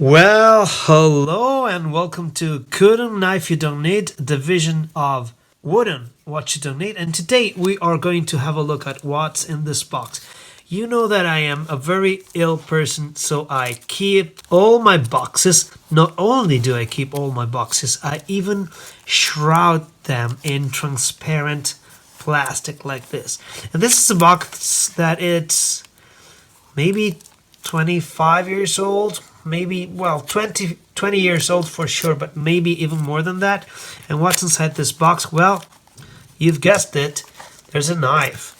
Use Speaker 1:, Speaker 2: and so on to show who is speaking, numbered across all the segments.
Speaker 1: Well, hello and welcome to Wooden Knife You Don't Need, division of Wooden What You Don't Need. And today we are going to have a look at what's in this box. You know that I am a very ill person, so I keep all my boxes. Not only do I keep all my boxes, I even shroud them in transparent plastic like this. And this is a box that it's maybe 25 years old, maybe, well, 20 years old for sure, but maybe even more than that. And what's inside this box? Well, you've guessed it, there's a knife.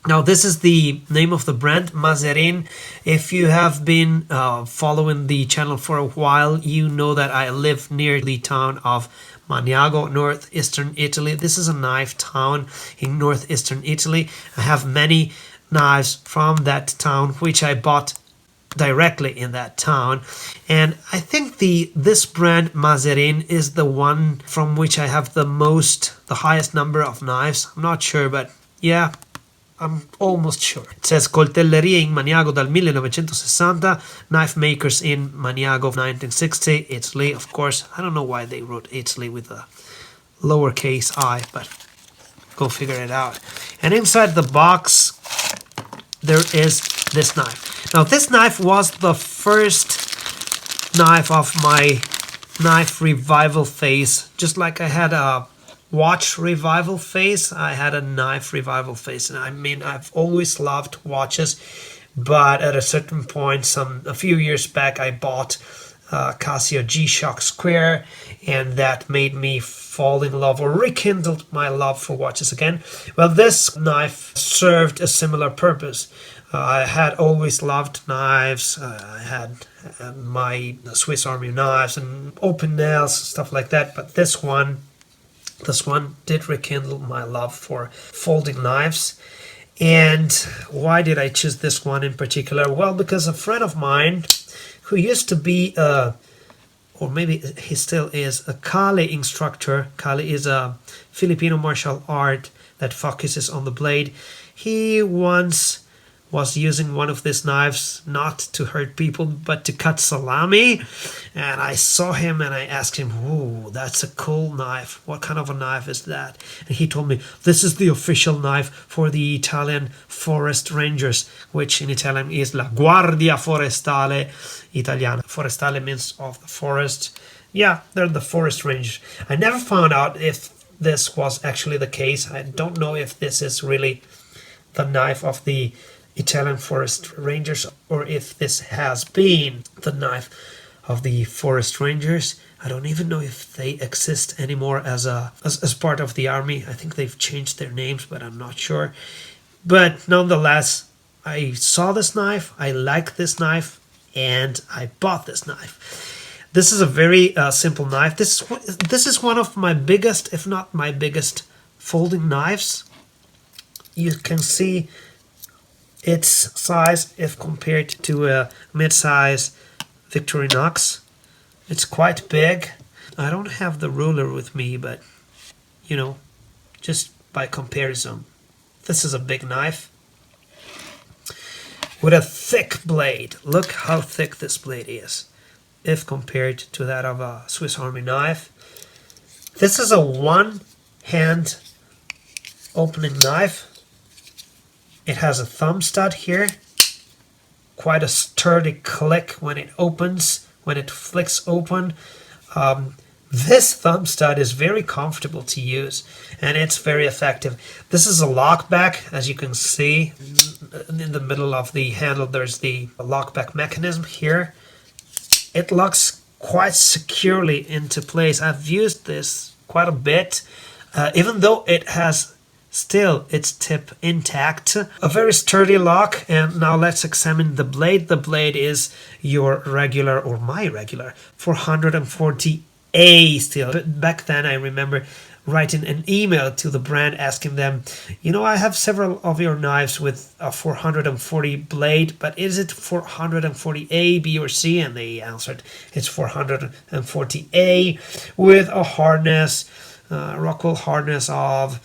Speaker 1: Now, this is the name of the brand, MASERIN. If you have been following the channel for a while, you know that I live near the town of Maniago, northeastern Italy. This is a knife town in northeastern Italy. I have many knives from that town which I bought directly in that town, and I think this brand Maserin is the one from which I have the highest number of knives. I'm not sure, but yeah, I'm almost sure. It says Coltellerie in Maniago dal 1960, knife makers in Maniago 1960, Italy. Of course, I don't know why they wrote Italy with a lowercase I, but go figure it out. And inside the box there is this knife. Now, this knife was the first knife of my knife revival phase. Just like I had a watch revival phase, I had a knife revival phase. And I mean, I've always loved watches, but at a certain point, a few years back, I bought Casio G-Shock Square, and that made me fall in love, or rekindled my love for watches again. Well, this knife served a similar purpose. I had always loved knives. I had my Swiss Army knives and open nails, stuff like that. But this one did rekindle my love for folding knives. And why did I choose this one in particular? Well, because a friend of mine who used to be or maybe he still is, a Kali instructor. Kali is a Filipino martial art that focuses on the blade. He once was using one of these knives not to hurt people, but to cut salami. And I saw him and I asked him, "Ooh, that's a cool knife. What kind of a knife is that?" And he told me, "This is the official knife for the Italian forest rangers," which in Italian is La Guardia Forestale Italiana. Forestale means of the forest. Yeah, they're the forest rangers. I never found out if this was actually the case. I don't know if this is really the knife of the Italian forest rangers, or if this has been the knife of the forest rangers. I don't even know if they exist anymore as part of the army. I think they've changed their names, but I'm not sure. But nonetheless, I saw this knife, I like this knife, and I bought this knife. This is a very simple knife. This is one of my biggest, if not my biggest, folding knives. You can see its size if compared to a mid-size Victorinox. It's quite big. I don't have the ruler with me, but you know, just by comparison, this is a big knife with a thick blade. Look how thick this blade is if compared to that of a Swiss Army knife. This is a one-hand opening knife. It has a thumb stud here, quite a sturdy click when it opens, when it flicks open. This thumb stud is very comfortable to use, and it's very effective. This is a lockback, as you can see. In the middle of the handle, there's the lockback mechanism here. It locks quite securely into place. I've used this quite a bit, even though it has still its tip intact. A very sturdy lock. And now let's examine the blade. The blade is your regular, or my regular, 440A still. But back then I remember writing an email to the brand asking them, you know, I have several of your knives with a 440 blade, but is it 440A, B, or C? And they answered, it's 440A with a harness, Rockwell harness of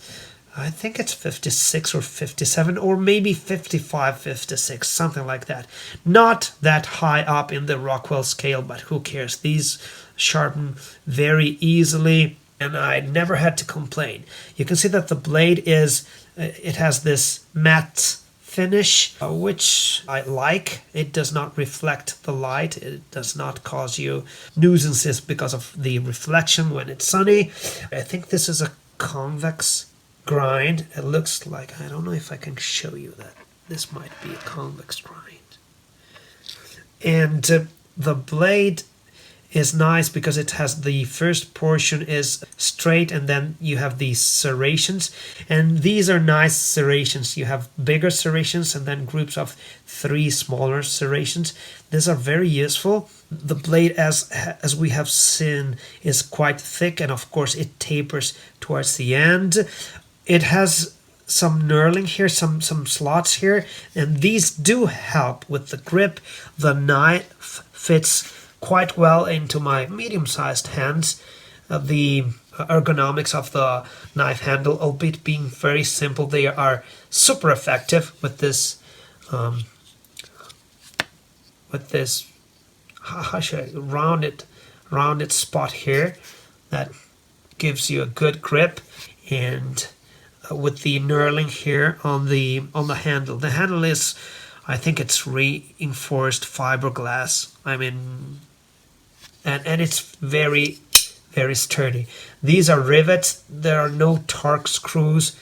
Speaker 1: I think it's 56 or 57 or maybe 55, 56, something like that. Not that high up in the Rockwell scale, but who cares? These sharpen very easily and I never had to complain. You can see that the blade it has this matte finish, which I like. It does not reflect the light. It does not cause you nuisances because of the reflection when it's sunny. I think this is a convex grind. It looks like, I don't know if I can show you that. This might be a convex grind. And the blade is nice because it has the first portion is straight and then you have these serrations, and these are nice serrations. You have bigger serrations and then groups of 3 smaller serrations. These are very useful. The blade, as we have seen, is quite thick, and of course it tapers towards the end. It has some knurling here, some slots here, and these do help with the grip. The knife fits quite well into my medium-sized hands. The ergonomics of the knife handle, albeit being very simple, they are super effective with this how should I, rounded spot here that gives you a good grip, and with the knurling here on the handle. The handle is, I think it's reinforced fiberglass. I mean, and it's very, very sturdy. These are rivets. There are no Torx screws.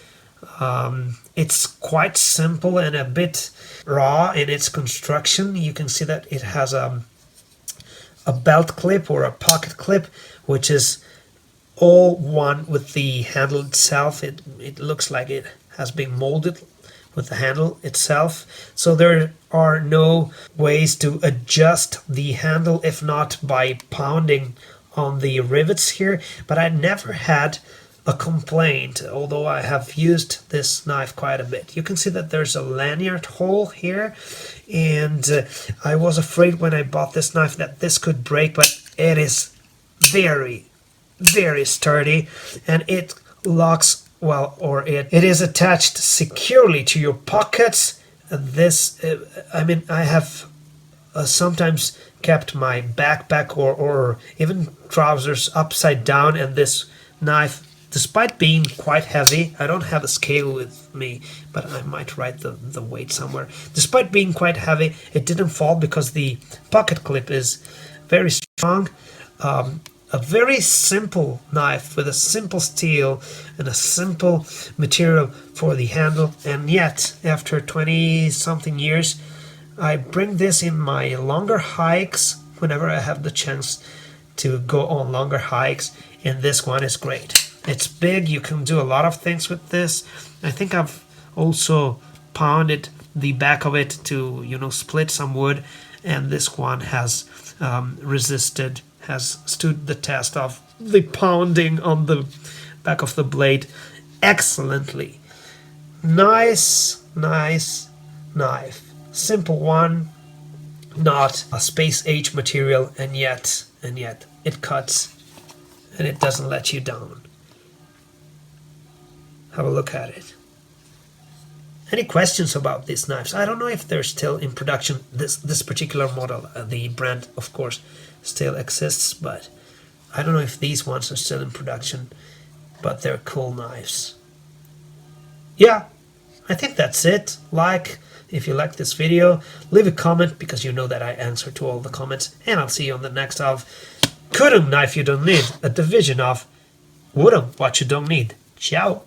Speaker 1: It's quite simple and a bit raw in its construction. You can see that it has a belt clip or a pocket clip, which is all one with the handle itself. It looks like it has been molded with the handle itself, so there are no ways to adjust the handle if not by pounding on the rivets here. But I never had a complaint, although I have used this knife quite a bit. You can see that there's a lanyard hole here, and I was afraid when I bought this knife that this could break, but it is very, very sturdy, and it locks well, or it is attached securely to your pockets. This, I mean, I have sometimes kept my backpack or even trousers upside down, and this knife, despite being quite heavy, I don't have a scale with me, but I might write the weight somewhere. Despite being quite heavy, it didn't fall because the pocket clip is very strong. A very simple knife with a simple steel and a simple material for the handle, and yet after 20-something years I bring this in my longer hikes whenever I have the chance to go on longer hikes, and this one is great. It's big, you can do a lot of things with this. I think I've also pounded the back of it to, you know, split some wood, and this one has stood the test of the pounding on the back of the blade excellently. Nice knife. Simple one, not a space age material, and yet it cuts and it doesn't let you down. Have a look at it. Any questions about these knives? I don't know if they're still in production. This particular model, the brand, of course, still exists, but I don't know if these ones are still in production, but they're cool knives. Yeah, I think that's it. If you like this video, leave a comment, because you know that I answer to all the comments, and I'll see you on the next of Kudum Knife You Don't Need, a division of Wooden What You Don't Need. Ciao!